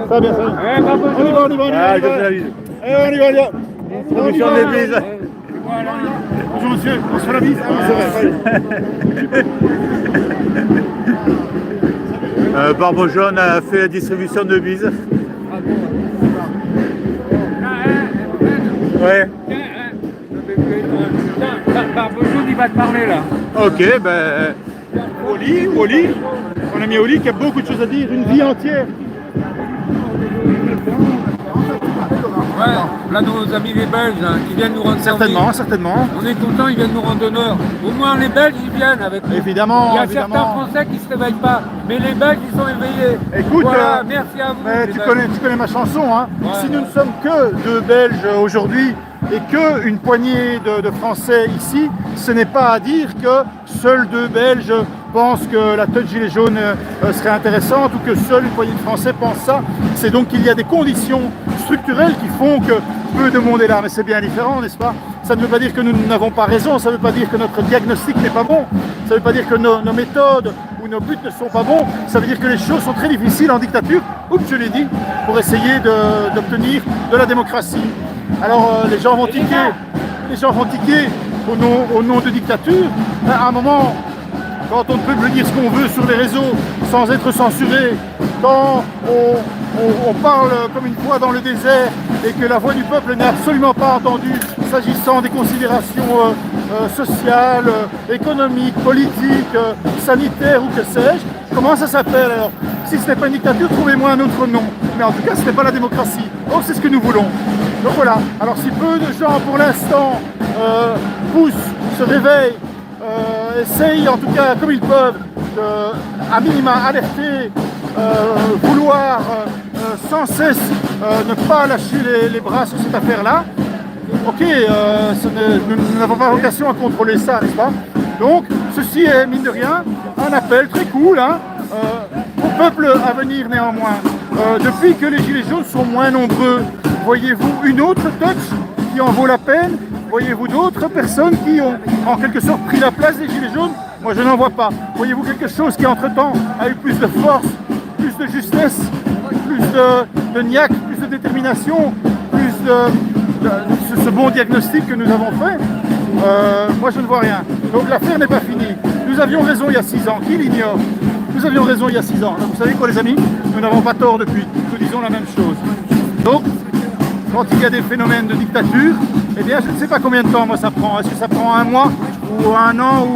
Ça va bien, ça va bien. On y va, on y va, on y va. Ah, je te l'avise. On y va, on y va. Distribution des bises. Bonjour monsieur, on se fait la bise. Ah oui, c'est vrai. Barbe Jaune a fait la distribution de bises. Ouais. Barbe Jaune, il va te parler là. Ok, ben. Oli, mon ami Oli qui a beaucoup de choses à dire, une vie entière. Ouais, là nos amis les Belges hein, qui viennent nous rendre Certainement, service. certainement. On est contents, ils viennent nous rendre honneur. Au moins les Belges ils viennent avec nous. Évidemment, Il y a évidemment. certains Français qui ne se réveillent pas, mais les Belges ils sont éveillés. Écoute, voilà, merci à vous. mais les tu Belges. connais ma chanson, hein. Ouais, Si ouais. nous ne sommes que deux Belges aujourd'hui et qu'une poignée de Français ici, ce n'est pas à dire que seuls deux Belges pensent que la tête gilet jaune serait intéressante ou que seule une poignée de Français pense ça. C'est donc qu'il y a des conditions structurelles qui font que peu de monde est là, mais c'est bien différent, n'est-ce pas? Ça ne veut pas dire que nous n'avons pas raison, ça ne veut pas dire que notre diagnostic n'est pas bon, ça ne veut pas dire que nos méthodes ou nos buts ne sont pas bons, ça veut dire que les choses sont très difficiles en dictature, oups, je l'ai dit, pour essayer d'obtenir de la démocratie. Alors les gens vont tiquer au nom de dictature. À un moment, quand on ne peut dire ce qu'on veut sur les réseaux sans être censuré, quand on parle comme une voix dans le désert et que la voix du peuple n'est absolument pas entendue s'agissant des considérations sociales, économiques, politiques, sanitaires ou que sais-je, comment ça s'appelle alors? Si ce n'est pas une dictature, trouvez-moi un autre nom. Mais en tout cas, ce n'est pas la démocratie. Or, c'est ce que nous voulons. Donc voilà. Alors si peu de gens, pour l'instant, poussent, se réveillent, essayent en tout cas comme ils peuvent, à minima alerter, vouloir sans cesse ne pas lâcher les bras sur cette affaire-là. Ok, nous n'avons pas vocation à contrôler ça, n'est-ce pas? Donc, ceci est, mine de rien, un appel très cool hein, au peuple à venir néanmoins. Depuis que les Gilets jaunes sont moins nombreux, voyez-vous une autre touch qui en vaut la peine? Voyez-vous d'autres personnes qui ont en quelque sorte pris la place des Gilets jaunes? Moi je n'en vois pas. Voyez-vous quelque chose qui entre-temps a eu plus de force, plus de justesse, plus de niaque, plus de détermination, plus de ce bon diagnostic que nous avons fait? Moi je ne vois rien. Donc l'affaire n'est pas finie. Nous avions raison il y a 6 ans, qui l'ignore? Nous avions raison il y a 6 ans. Donc, vous savez quoi les amis? Nous n'avons pas tort depuis. Nous disons la même chose. Donc, quand il y a des phénomènes de dictature, eh bien je ne sais pas combien de temps moi ça prend. Est-ce que ça prend 1 mois ou 1 an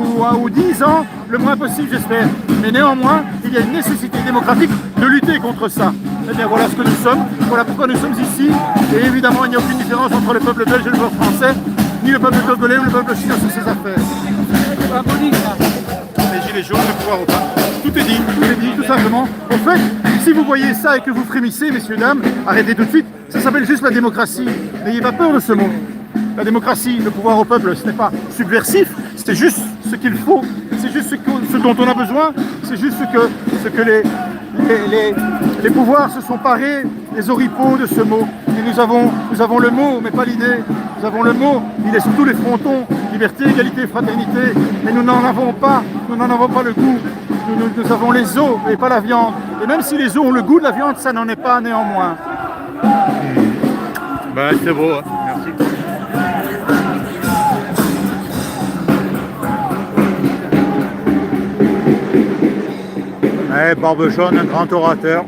ou 10 ans? Le moins possible j'espère. Mais néanmoins, il y a une nécessité démocratique de lutter contre ça. Eh bien voilà ce que nous sommes, voilà pourquoi nous sommes ici. Et évidemment il n'y a aucune différence entre le peuple belge et le peuple français, ni le peuple togolais ou le peuple chinois sur ces affaires. Les gilets jaunes ne pouvoir pas. Tout est dit, tout simplement. En fait, si vous voyez ça et que vous frémissez, messieurs, dames, arrêtez tout de suite. Ça s'appelle juste la démocratie. N'ayez pas peur de ce mot. La démocratie, le pouvoir au peuple, ce n'est pas subversif, c'est juste ce qu'il faut, c'est juste ce dont on a besoin, c'est juste ce que les pouvoirs se sont parés, les oripeaux de ce mot. Et nous avons le mot, mais pas l'idée. Nous avons le mot, il est sur tous les frontons, liberté, égalité, fraternité, mais nous n'en avons pas le goût. Nous avons les os et pas la viande. Et même si les os ont le goût de la viande, ça n'en est pas néanmoins. Ben, c'est beau, hein. Merci. Barbe Jaune, un grand orateur.